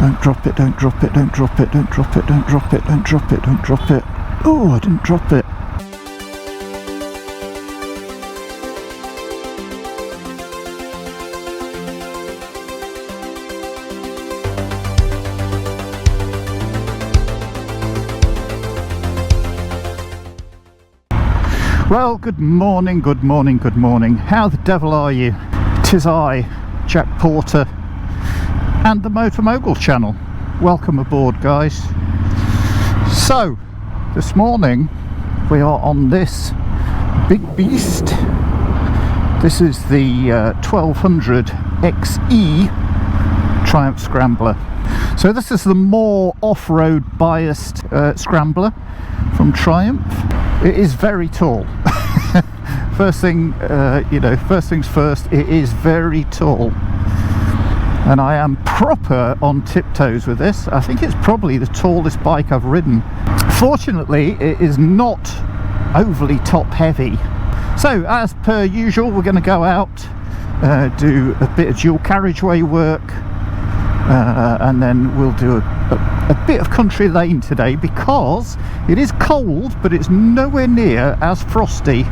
Don't drop it, don't drop it, don't drop it, don't drop it, don't drop it, don't drop it, don't drop it. Oh, I didn't drop it. Well, good morning, good morning, good morning. How the devil are you? 'Tis I, Jack Porter, and the Moto Mogul channel. Welcome aboard, guys. So, this morning we are on this big beast. This is the 1200 XE Triumph Scrambler. So this is the more off-road biased Scrambler from Triumph. It is very tall. First thing, first things first, it is very tall. And I am proper on tiptoes with this. I think it's probably the tallest bike I've ridden. Fortunately, it is not overly top heavy. So, as per usual, we're going to go out, do a bit of dual carriageway work, and then we'll do a bit of country lane today because it is cold, but it's nowhere near as frosty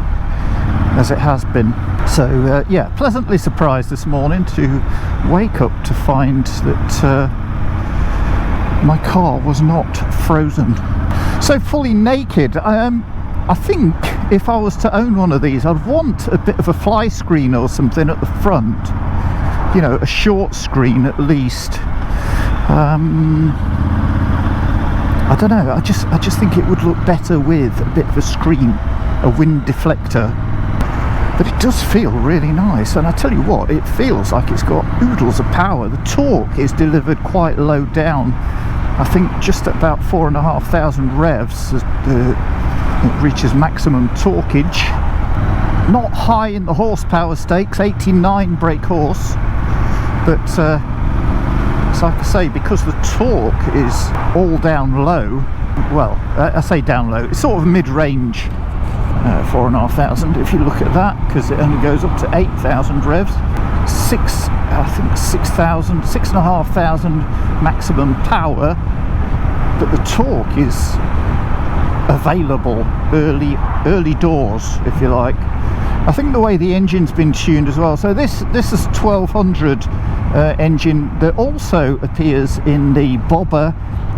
as it has been. So yeah, pleasantly surprised this morning to wake up to find that my car was not frozen. So fully naked. I think if I was to own one of these, I'd want a bit of a fly screen or something at the front, you know, a short screen at least. I don't know, I just think it would look better with a bit of a screen, a wind deflector. But it does feel really nice, and I tell you what, it feels like it's got oodles of power. The torque is delivered quite low down. I think just at about 4,500 revs it reaches maximum torquage. Not high in the horsepower stakes, 89 brake horse, but it's like I say, because the torque is all down low, well, I say down low, it's sort of mid-range. 4,500 if you look at that, because it only goes up to 8,000 revs. I think 6,500 maximum power, but the torque is available early doors, if you like. I think the way the engine's been tuned as well. So this is 1200 engine that also appears in the Bobber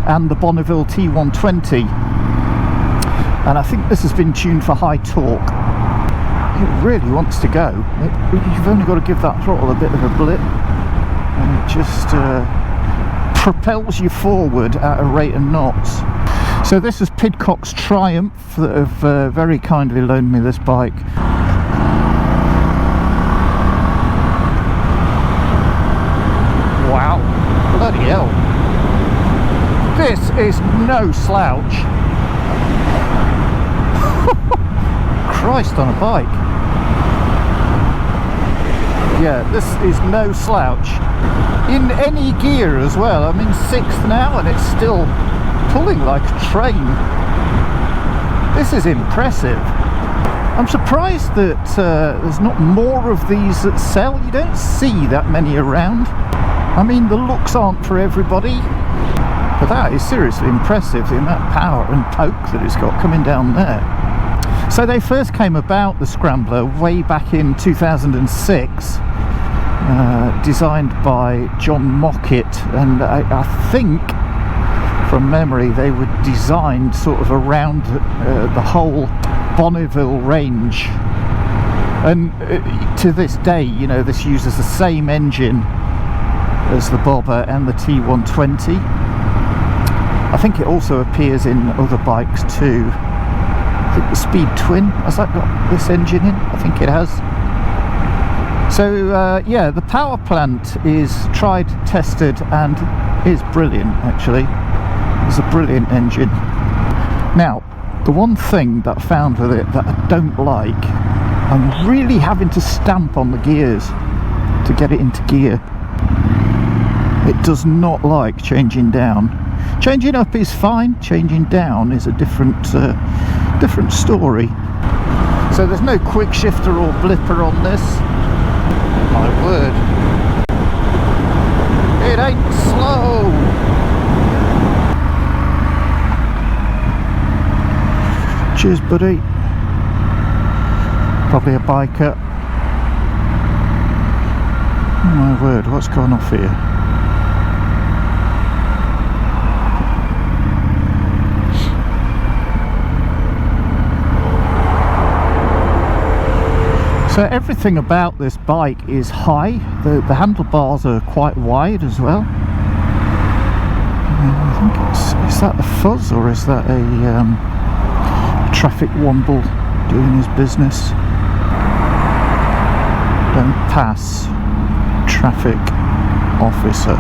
and the Bonneville T120. And I think this has been tuned for high torque. It really wants to go. You've only got to give that throttle a bit of a blip, and it just propels you forward at a rate of knots. So this is Pidcock's Triumph that have very kindly loaned me this bike. Wow, bloody hell. This is no slouch. Christ on a bike. Yeah, this is no slouch. In any gear as well. I'm in 6th now and it's still pulling like a train. This is impressive. I'm surprised that there's not more of these that sell. You don't see that many around. I mean, the looks aren't for everybody, but that is seriously impressive, the amount of power and poke that it's got coming down there. So they first came about, the Scrambler, way back in 2006, designed by John Mockett, and I think, from memory, they were designed sort of around the whole Bonneville range. And to this day, you know, this uses the same engine as the Bobber and the T120. I think it also appears in other bikes too. The Speed Twin, has that got this engine in? I think it has. So yeah, the power plant is tried, tested, and is brilliant actually. It's a brilliant engine. Now, the one thing that I found with it that I don't like, I'm really having to stamp on the gears to get it into gear. It does not like changing down. Changing up is fine, changing down is a different story. So there's no quick shifter or blipper on this. My word. It ain't slow. Cheers, buddy. Probably a biker. Oh my word, what's going off here? So everything about this bike is high. The handlebars are quite wide as well. I think is that the fuzz, or is that a traffic womble doing his business? Don't pass, traffic officer.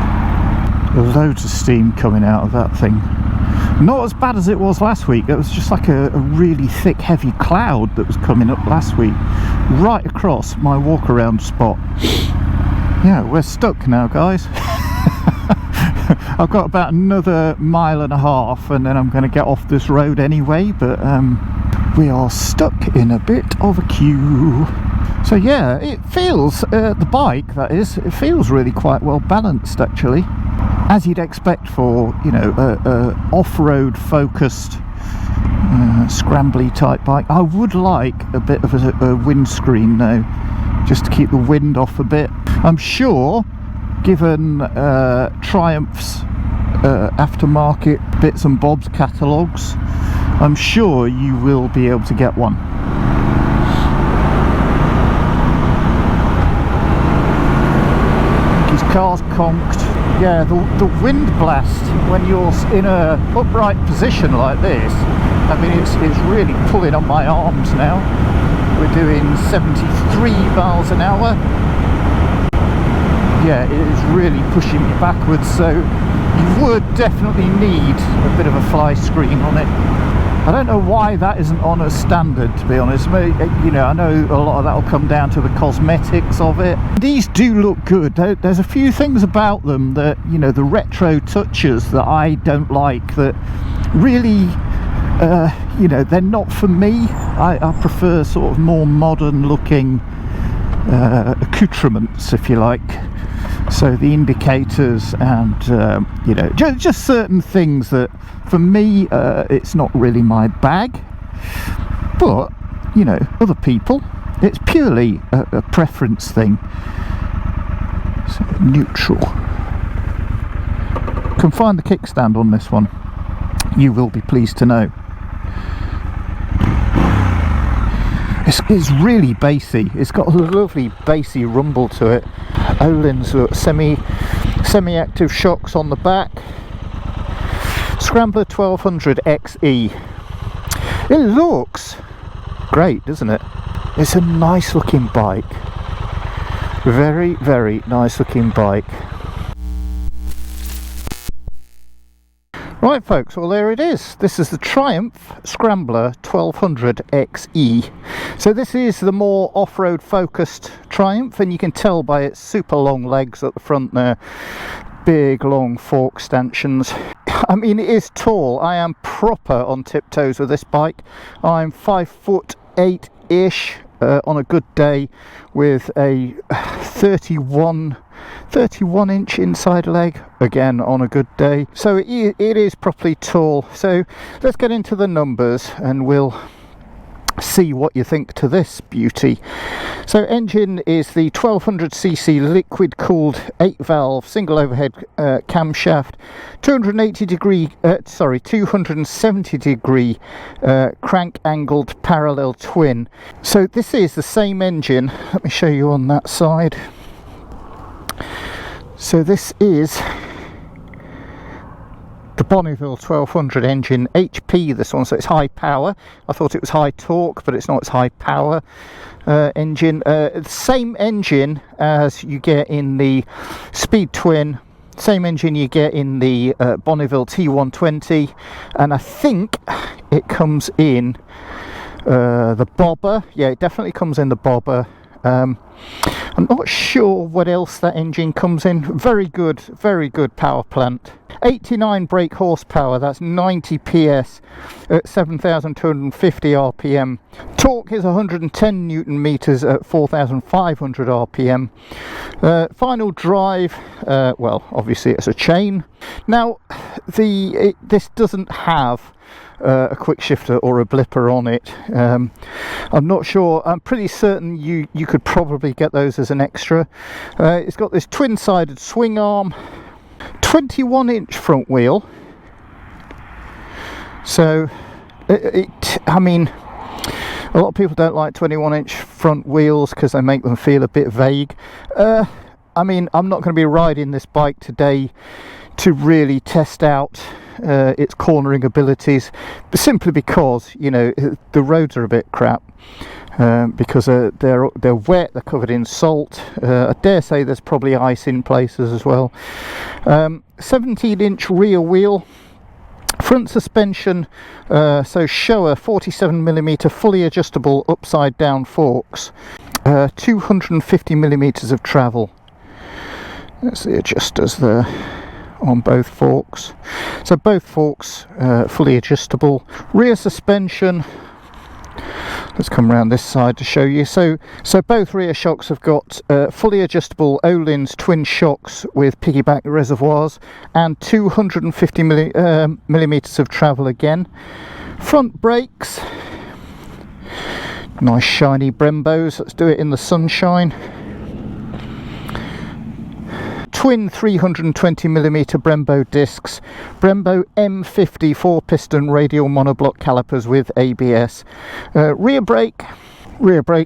Loads of steam coming out of that thing. Not as bad as it was last week. It was just like a really thick, heavy cloud that was coming up last week, right across my walk around spot. Yeah, we're stuck now, guys. I've got about another 1.5 miles and then I'm going to get off this road anyway, but we are stuck in a bit of a queue. So yeah, it feels, the bike that is, it feels really quite well balanced actually, as you'd expect for, you know, a off-road focused scrambly type bike. I would like a bit of a windscreen though, just to keep the wind off a bit. I'm sure, given Triumph's aftermarket bits and bobs catalogues, I'm sure you will be able to get one. His car's conked. Yeah, the wind blast when you're in a upright position like this, I mean it's really pulling on my arms now. We're doing 73 miles an hour. Yeah, it is really pushing me backwards, so you would definitely need a bit of a fly screen on it. I don't know why that isn't on as standard, to be honest. You know, I know a lot of that will come down to the cosmetics of it. These do look good. There's a few things about them that, you know, the retro touches that I don't like, that really, you know, they're not for me. I prefer sort of more modern looking accoutrements, if you like. So the indicators and you know, just certain things that for me it's not really my bag, but you know, other people, it's purely a preference thing. So neutral. Can find the kickstand on this one, you will be pleased to know. It's really bassy. It's got a lovely bassy rumble to it. Öhlins semi-active shocks on the back. Scrambler 1200 XE. It looks great, doesn't it? It's a nice looking bike. Very, very nice looking bike. Right folks, well there it is. This is the Triumph Scrambler 1200 XE. So this is the more off-road focused Triumph, and you can tell by its super long legs at the front there. Big long fork stanchions. I mean, it is tall. I am proper on tiptoes with this bike. I'm 5'8" on a good day, with a 31 inch inside leg, again on a good day. So it is properly tall. So let's get into the numbers and we'll see what you think to this beauty. So engine is the 1200cc liquid cooled 8 valve single overhead camshaft, 270 degree crank angled parallel twin. So this is the same engine. Let me show you on that side. So this is the Bonneville 1200 engine, HP this one, so it's high power. I thought it was high torque, but it's not, it's high power engine. Same engine as you get in the Speed Twin, same engine you get in the Bonneville T120, and I think it comes in the bobber. Yeah, it definitely comes in the bobber. I'm not sure what else that engine comes in. Very good power plant. 89 brake horsepower, that's 90 PS at 7,250 RPM. Torque is 110 Newton meters at 4,500 RPM. Final drive, well, obviously it's a chain. Now, this doesn't have a quick shifter or a blipper on it. I'm not sure. I'm pretty certain you could probably get those as an extra. It's got this twin-sided swing arm, 21-inch front wheel. So I mean, a lot of people don't like 21-inch front wheels because they make them feel a bit vague. I mean, I'm not going to be riding this bike today to really test out its cornering abilities, but simply because, you know, the roads are a bit crap. Because they're wet, they're covered in salt. I dare say there's probably ice in places as well. 17-inch rear wheel. Front suspension, so Showa 47mm fully adjustable upside down forks, 250mm of travel. That's the adjusters there on both forks. So both forks fully adjustable. Rear suspension, let's come around this side to show you. So both rear shocks have got fully adjustable Öhlins twin shocks with piggyback reservoirs and 250 millimeters of travel again. Front brakes, nice shiny Brembos. Let's do it in the sunshine. Twin 320mm Brembo discs, Brembo M50 4-piston radial monoblock calipers with ABS. Rear brake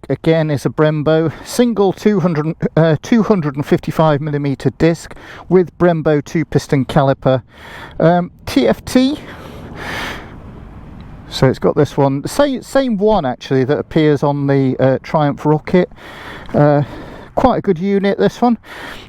again is a Brembo, single 255mm disc with Brembo 2-piston caliper. TFT, so it's got this one, the same one actually that appears on the Triumph Rocket. Quite a good unit, this one.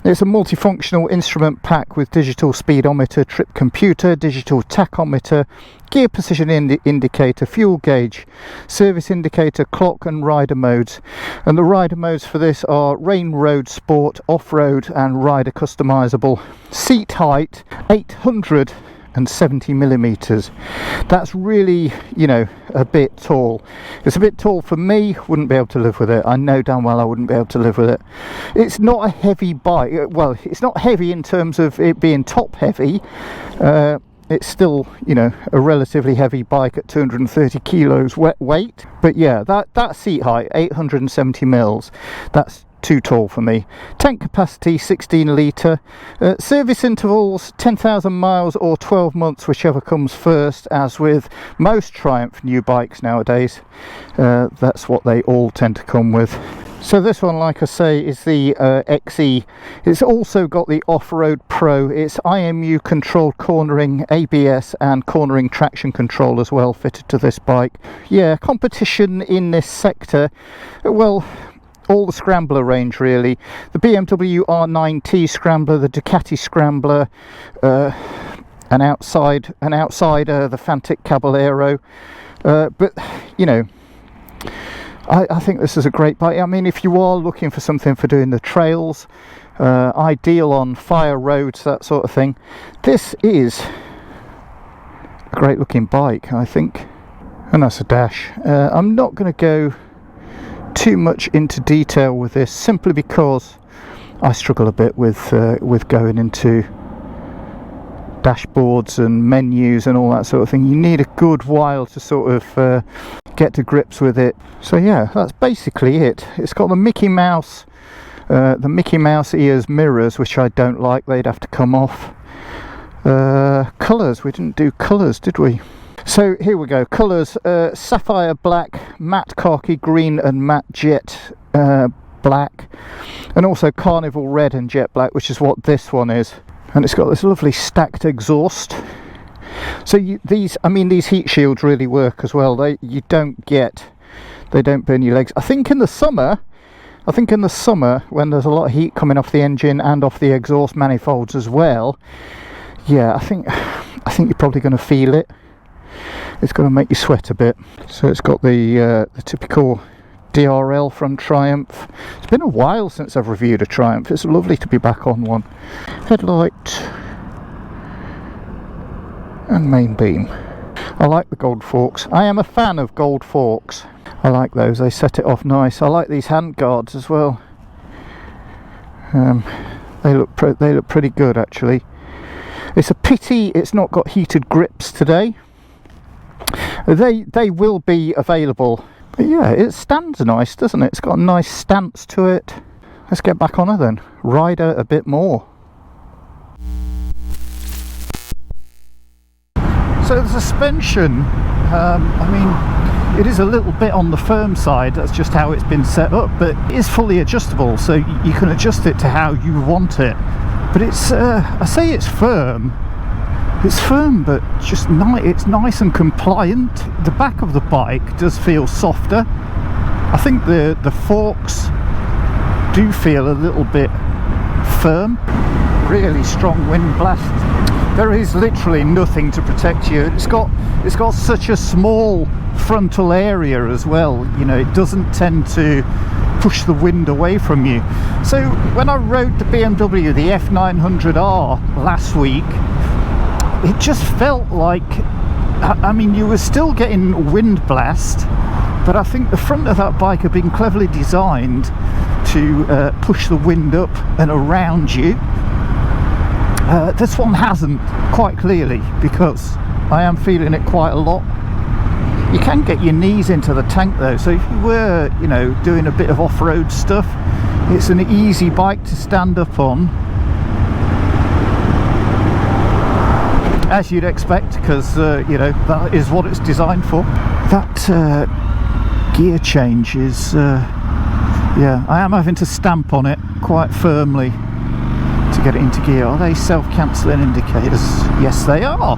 It's a multifunctional instrument pack with digital speedometer, trip computer, digital tachometer, gear position indicator, fuel gauge, service indicator, clock and rider modes. And the rider modes for this are rain, road, sport, off-road and rider customizable. Seat height 870mm. That's really, you know, a bit tall. It's a bit tall for me. Wouldn't be able to live with it. I know damn well I wouldn't be able to live with it. It's not a heavy bike. Well, it's not heavy in terms of it being top heavy. It's still, you know, a relatively heavy bike at 230 kilos weight. But yeah, that seat height, 870 mils, that's too tall for me. Tank capacity 16 litre. Service intervals 10,000 miles or 12 months, whichever comes first, as with most Triumph new bikes nowadays. That's what they all tend to come with. So this one, like I say, is the XE. It's also got the Off-Road Pro. It's IMU controlled cornering, ABS and cornering traction control as well fitted to this bike. Yeah, competition in this sector, well, all the Scrambler range really. The BMW R9T Scrambler, the Ducati Scrambler, an outsider, the Fantic Caballero. But, you know, I think this is a great bike. I mean, if you are looking for something for doing the trails, ideal on fire roads, that sort of thing, this is a great looking bike, I think. And that's a dash. I'm not going to go too much into detail with this, simply because I struggle a bit with going into dashboards and menus and all that sort of thing. You need a good while to sort of get to grips with it. So yeah, that's basically it. It's got the Mickey Mouse ears mirrors, which I don't like. They'd have to come off. Colours, we didn't do colours, did we? So here we go. Colours, sapphire black, matte khaki green and matte jet black, and also carnival red and jet black, which is what this one is. And it's got this lovely stacked exhaust. So these heat shields really work as well. They don't burn your legs. I think in the summer when there's a lot of heat coming off the engine and off the exhaust manifolds as well, yeah, I think you're probably going to feel it. It's going to make you sweat a bit. So it's got the typical DRL from Triumph. It's been a while since I've reviewed a Triumph. It's lovely to be back on one. Headlight and main beam. I like the gold forks. I am a fan of gold forks. I like those. They set it off nice. I like these hand guards as well. They look pretty good actually. It's a pity it's not got heated grips today. They will be available. But yeah, it stands nice, doesn't it? It's got a nice stance to it. Let's get back on her then. Ride her a bit more. So the suspension, I mean, it is a little bit on the firm side. That's just how it's been set up, but it is fully adjustable, so you can adjust it to how you want it. But it's, I say it's firm. It's firm, but just it's nice and compliant. The back of the bike does feel softer. I think the forks do feel a little bit firm. Really strong wind blast. There is literally nothing to protect you. It's got such a small frontal area as well. You know, it doesn't tend to push the wind away from you. So when I rode the BMW, the F900R last week, it just felt like, I mean, you were still getting wind blast, but I think the front of that bike had been cleverly designed to push the wind up and around you. This one hasn't, quite clearly, because I am feeling it quite a lot. You can get your knees into the tank though, so if you were, you know, doing a bit of off-road stuff, it's an easy bike to stand up on, as you'd expect, because you know, that is what it's designed for. That gear change is yeah, I am having to stamp on it quite firmly to get it into gear. Are they self-cancelling indicators? Yes, they are.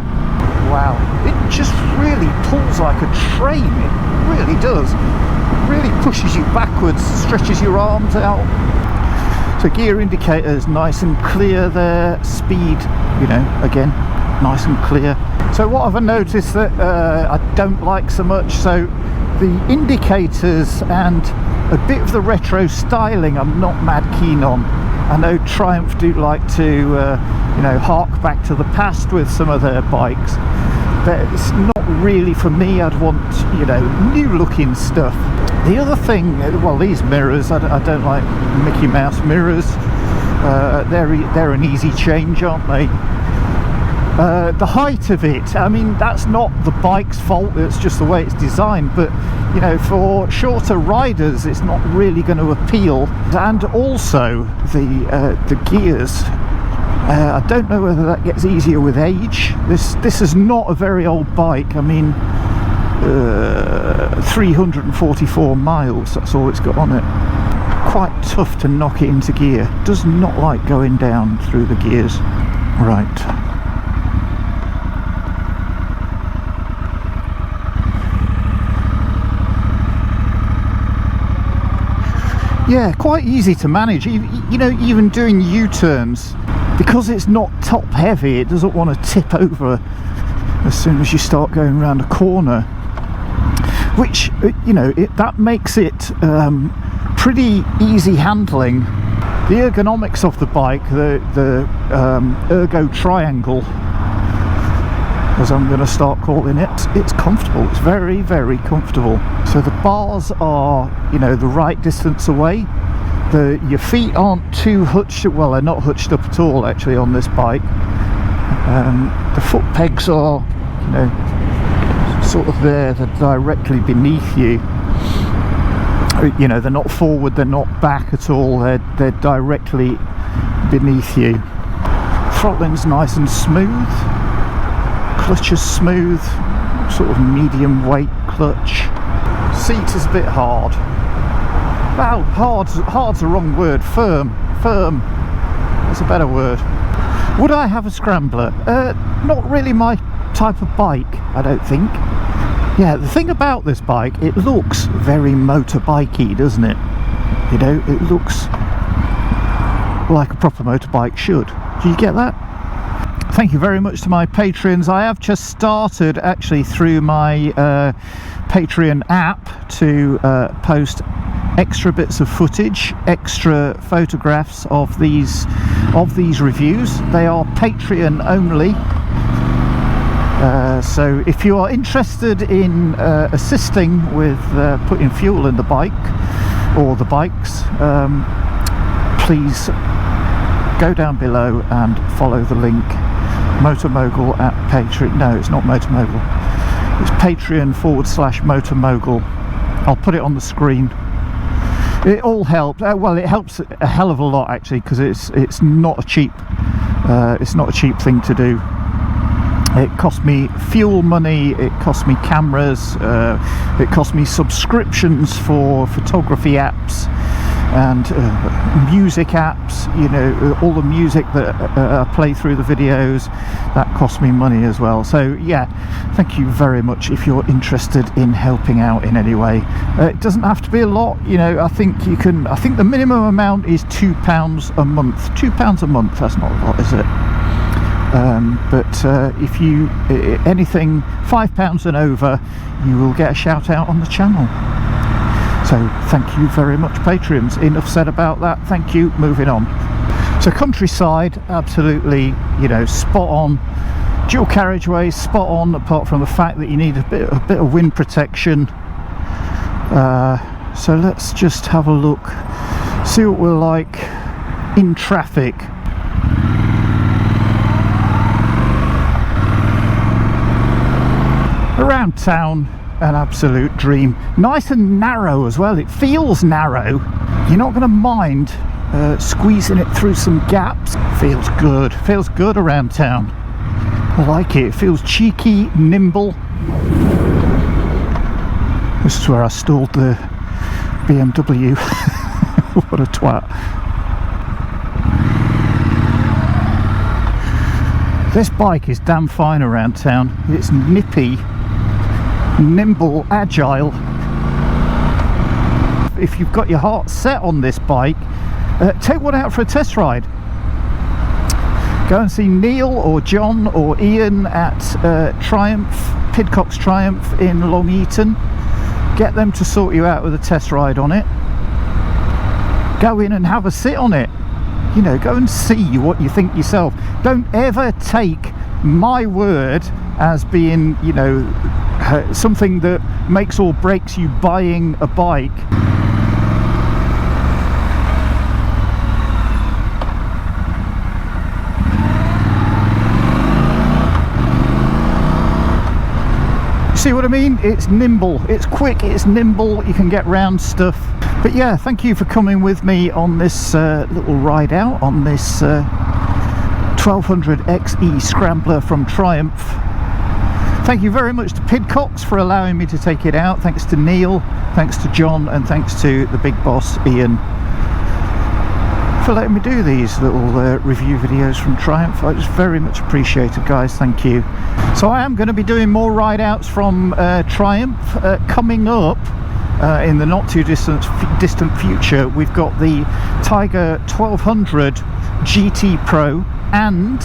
Wow, it just really pulls like a train. It really does. It really pushes you backwards, stretches your arms out. So gear indicators nice and clear there. Speed, you know, again, nice and clear. So what have I noticed that I don't like so much? So the indicators and a bit of the retro styling I'm not mad keen on. I know Triumph do like to you know, hark back to the past with some of their bikes, but it's not really for me. I'd want, you know, new looking stuff. The other thing, well, these mirrors, I don't like Mickey Mouse mirrors. They're an easy change, aren't they? The height of it, I mean, that's not the bike's fault, it's just the way it's designed, but you know, for shorter riders it's not really going to appeal. And also the gears, I don't know whether that gets easier with age. This is not a very old bike. I mean, 344 miles, that's all it's got on it. Quite tough to knock it into gear. Does not like going down through the gears. Right. Yeah, quite easy to manage. You know, even doing U-turns, because it's not top heavy, it doesn't want to tip over as soon as you start going around a corner, which, you know, that makes it pretty easy handling. The ergonomics of the bike, the ergo triangle, as I'm going to start calling it, it's comfortable. It's very, very comfortable. So the bars are, you know, the right distance away. Your feet aren't too hutched, well, they're not hutched up at all actually on this bike. The foot pegs are, you know, sort of there, they're directly beneath you. You know, they're not forward, they're not back at all, they're directly beneath you. Throttling's nice and smooth. Clutch is smooth, sort of medium weight clutch. Seat is a bit hard. Well, hard's the wrong word. Firm is a better word. Would I have a Scrambler? Not really my type of bike, I don't think. Yeah, the thing about this bike, it looks very motorbikey, doesn't it? You know, it looks like a proper motorbike should. Do you get that? Thank you very much to my Patreons. I have just started actually through my Patreon app to post extra bits of footage, extra photographs of these reviews. They are Patreon only. So if you are interested in assisting with putting fuel in the bike or the bikes, please go down below and follow the link. Moto Mogul at Patreon. No, it's not Moto Mogul. It's Patreon/Moto Mogul. I'll put it on the screen. It all helps. Well, it helps a hell of a lot actually, because it's not a cheap thing to do. It cost me fuel money, it cost me cameras, it cost me subscriptions for photography apps and music apps, you know, all the music that I play through the videos, that cost me money as well. So yeah, thank you very much if you're interested in helping out in any way. It doesn't have to be a lot, you know. I think the minimum amount is £2 a month. £2 a month, that's not a lot, is it? But if you anything £5 and over, you will get a shout out on the channel. So thank you very much, Patreons. Enough said about that. Thank you. Moving on. So countryside, absolutely, you know, spot on. Dual carriageway, spot on. Apart from the fact that you need a bit of wind protection. So let's just have a look, see what we're like in traffic. Around town, an absolute dream. Nice and narrow as well. It feels narrow. You're not going to mind squeezing it through some gaps. Feels good around town. I like it. It feels cheeky, nimble. This is where I stalled the BMW. What a twat. This bike is damn fine around town. It's nippy, nimble, agile. If you've got your heart set on this bike, take one out for a test ride. Go and see Neil or John or Ian at Triumph, Pidcock's Triumph in Long Eaton. Get them to sort you out with a test ride on it. Go in and have a sit on it. You know, go and see what you think yourself. Don't ever take my word as being, you know, something that makes or breaks you buying a bike. See what I mean? It's nimble, it's quick, it's nimble, you can get round stuff. But yeah, thank you for coming with me on this little ride out on this 1200 XE Scrambler from Triumph. Thank you very much to Pidcocks for allowing me to take it out. Thanks to Neil, thanks to John, and thanks to the big boss Ian for letting me do these little review videos from Triumph. I just very much appreciate it, guys. Thank you. So I am going to be doing more ride outs from Triumph coming up in the not too distant future. We've got the Tiger 1200 GT Pro and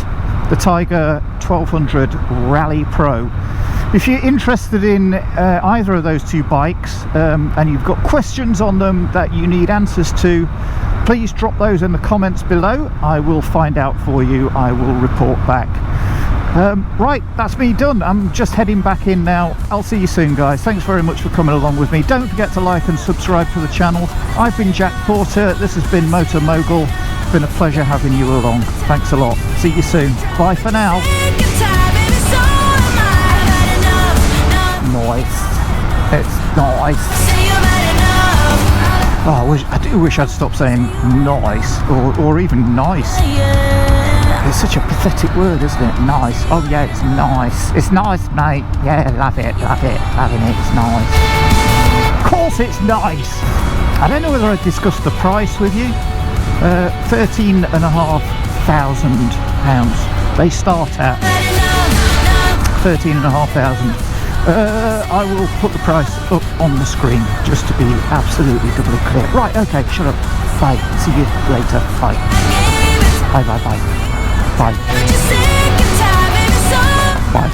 the Tiger 1200 Rally Pro. If you're interested in either of those two bikes and you've got questions on them that you need answers to, please drop those in the comments below. I will find out for you. I will report back. Right, that's me done. I'm just heading back in now. I'll see you soon, guys. Thanks very much for coming along with me. Don't forget to like and subscribe to the channel. I've been Jack Porter. This has been Moto Mogul. It's been a pleasure having you along. Thanks a lot. See you soon. Bye for now. Nice. It's nice. Oh, I do wish I'd stop saying nice or even nice. It's such a pathetic word, isn't it? Nice. Oh yeah, it's nice. It's nice, mate. Yeah, love it, loving it. It's nice. Of course it's nice. I don't know whether I discussed the price with you. £13,500. They start at £13,500. I will put the price up on the screen just to be absolutely doubly clear. Right, okay, shut up. Bye. See you later. Bye. Bye. Bye.